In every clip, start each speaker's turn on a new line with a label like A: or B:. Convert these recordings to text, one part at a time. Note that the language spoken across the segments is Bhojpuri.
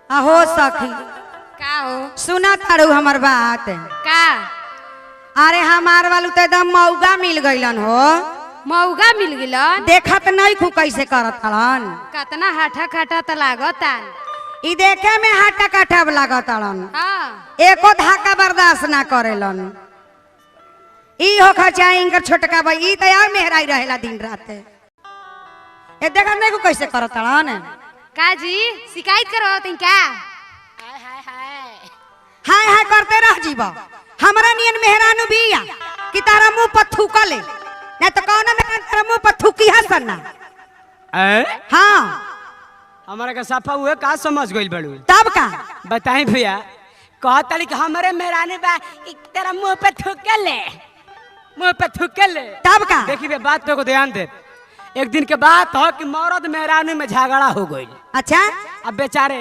A: हो सखी
B: का हो
A: सुना तारू हमार बात
B: का
A: अरे हमार वालू तो एकदम मौगा मिल गईलन हो
B: मौगा मिल गिलन
A: देखत नहीं खू कैसे करत हलन
B: कतना हाठा खाटा त लागता
A: ई देखे में हाटा काठा लागत हलन
B: हाँ
A: एको धाका बर्दाश्त ना करेलन ई हो खचा इनकर छोटका भाई ई तया मेहराई रहेला दिन रात ए देखत नहीं खू कैसे करत हलन
B: का जी शिकायत करो तुम का
A: हाय हाय करते रह जीवा हमरा नियन मेहरानू बिया कि तारा मुंह पर थूका ले नहीं तो कौन में तारा मुंह पर थूकी हसन ना हाँ
C: हमारा का साफा हुए का समझ गइल बड़ू
A: तब का
C: बताई भैया कहतली कि हमारे मेहरानी बा तेरा मुंह पे थूके ले मुंह पे थूके ले
A: तब का
C: देखिए बात पे को ध्यान दे एक दिन के बात हो कि मौरद मेहरानी में झगड़ा हो गई।
A: अच्छा
C: अब बेचारे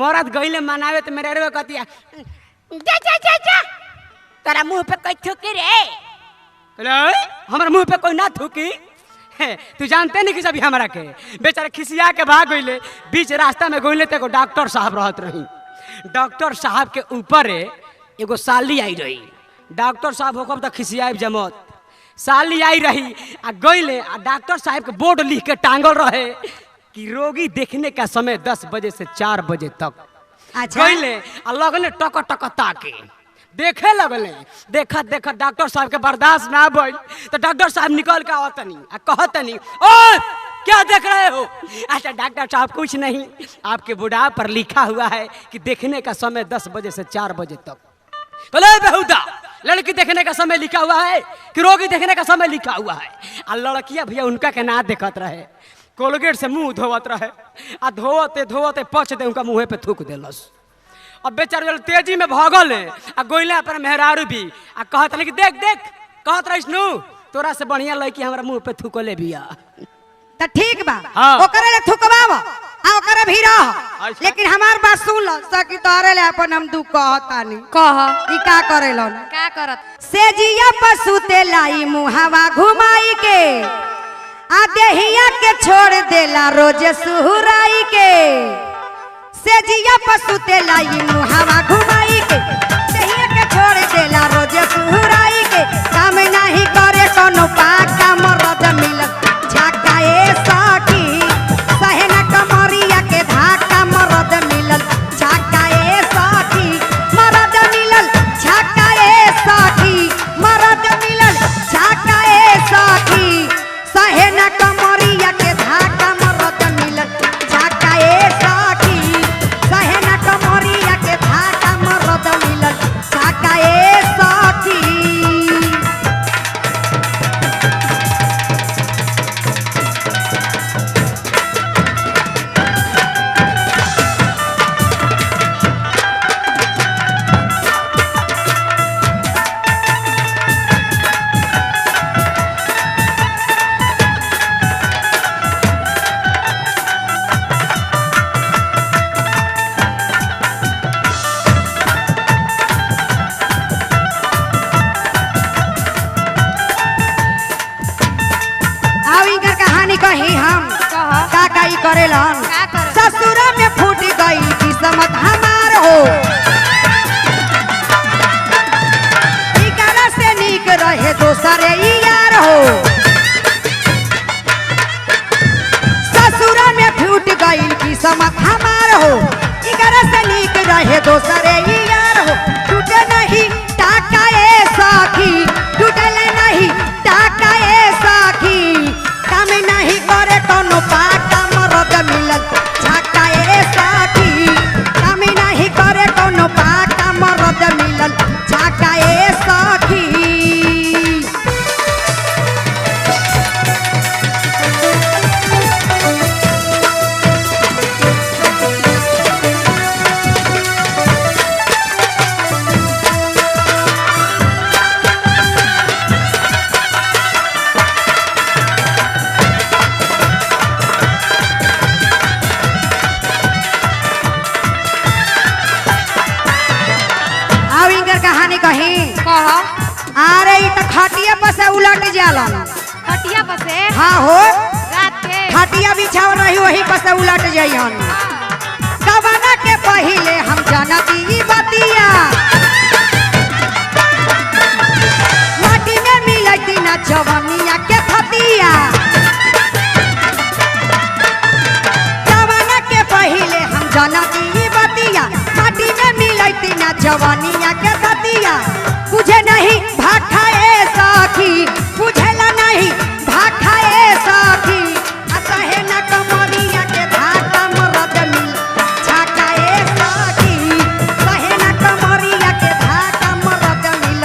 C: मौरद गईले मनावे तो मेरे रे कहती जा जा जा जा तेरा मुंह पे कोई थूकी रे हमारे मुंह पे कोई ना थूकी तू जानते नहीं कि सभी हमारा के बेचारे खिसिया के भाग गईले बीच रास्ता में गईले तो डॉक्टर साहब रहत रही डॉक्टर साहब के ऊपर एगो साली आई रही डॉक्टर साहब होकर तो खिसिया जमत साली आई रही आ गईले आ डॉक्टर साहब के बोर्ड लिख के टांगल रहे कि रोगी देखने का समय 10 बजे से 4 बजे तक।
A: अच्छा
C: गईले आ लगले टक टक ताके देखे लगले देखा देखा डॉक्टर साहब के बर्दाश्त ना भइल तो डॉक्टर साहब निकल के आवतनी आ कहतनी ओ क्या देख रहे हो। अच्छा डॉक्टर साहब कुछ नहीं आपके बुढ़ा पर लिखा हुआ है कि देखने का समय 10 बजे से 4 बजे तक। बोले बेहुदा लड़की देखने का समय लिखा हुआ है कि रोगी देखने का समय लिखा हुआ है आ लड़कियां भैया उनका के ना देखत रहे कोलगेट से मुंह धोवत रहे आ धोवते धोवते पच दे उनका मुंह पे थूक देलस। अब बेचारे तेजी में भागल आ गोइले अपन मेहरारू भी आ कहत कि देख देख कहत रहिस नु तोरा से बढ़िया लड़की हमरा मुंह पे थूकले बिया
A: तो ठीक बा
C: हाँ।
A: ओकरे ले थुकवाव आ ओकरे भी रह लेकिन हमार बात सुन ल सकी तोरे ले अपन हम दुख कहतानी
B: कह
A: ई का करेलन
B: का करत
A: से जिया पसुते लाई मुहावा घुमाई के आ देहिया के छोड़ देला रोज सुहुराई के से जिया पसुते लाई मुहावा घुमाई के देहिया के छोड़ देला रोज सुहुराई के काम नहीं करे कोनो पाका मरद मिलत झाका ए सखी सहना कमरिया के धाका मरद मिलल झाका ए सखी मरद मिलल झाका ए सखी मरद मिलल झाका ए सखी सहना कमरिया के धाका मरद मिलल झाका ए सखी सहना कमरिया के धाका मरद मिलल झाका ए सखी। आओ इनकर कहानी कही हम
B: कह
A: का का ई करेलन
B: का करत?
A: ससुर में फूट गई किस्मत हमार हो इकरा से नीक रहे दोसरे ई यार हो ससुर में फूट गई किस्मत हमार हो इकरा से नीक रहे दोसरे ई यार हो टूटे नहीं टाका ए सखी टूटले नहीं टाका ए सखी काम नहीं करे कोनो पाका मरद मिलल झाका ए सखी काम नहीं करे कोनो पाका मरद मिलल झाका ए सखी। आओ इनकर कहानी कही
B: कह
A: अरे ई त खटिया पर से उलट जालन
B: खटिया पर से
A: हाँ हो
B: रात के
A: खटिया बिछाव रही वही पर से उलट जाइहन कवना के पही जनती बतिया माटी में मिलती ना जवानिया के दतिया बुझे नहीं भाखाए सखी बुझेला नहीं भाखाए सखी असहे न कमरिया के धाका मरद मिल छाकाए सखी सहे न कमरिया के धाका मरद मिल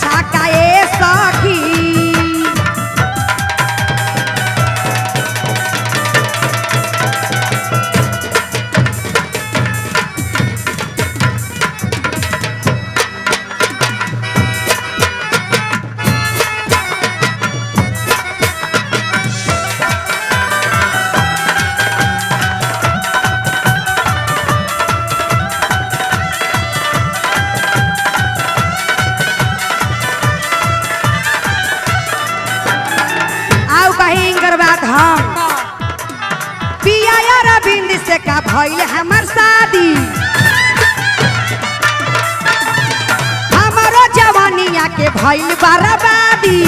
A: छाकाए सखी। हम पिया रविंद से का भइल हमर शादी हमारो जवानिया के भइल बर्बादी।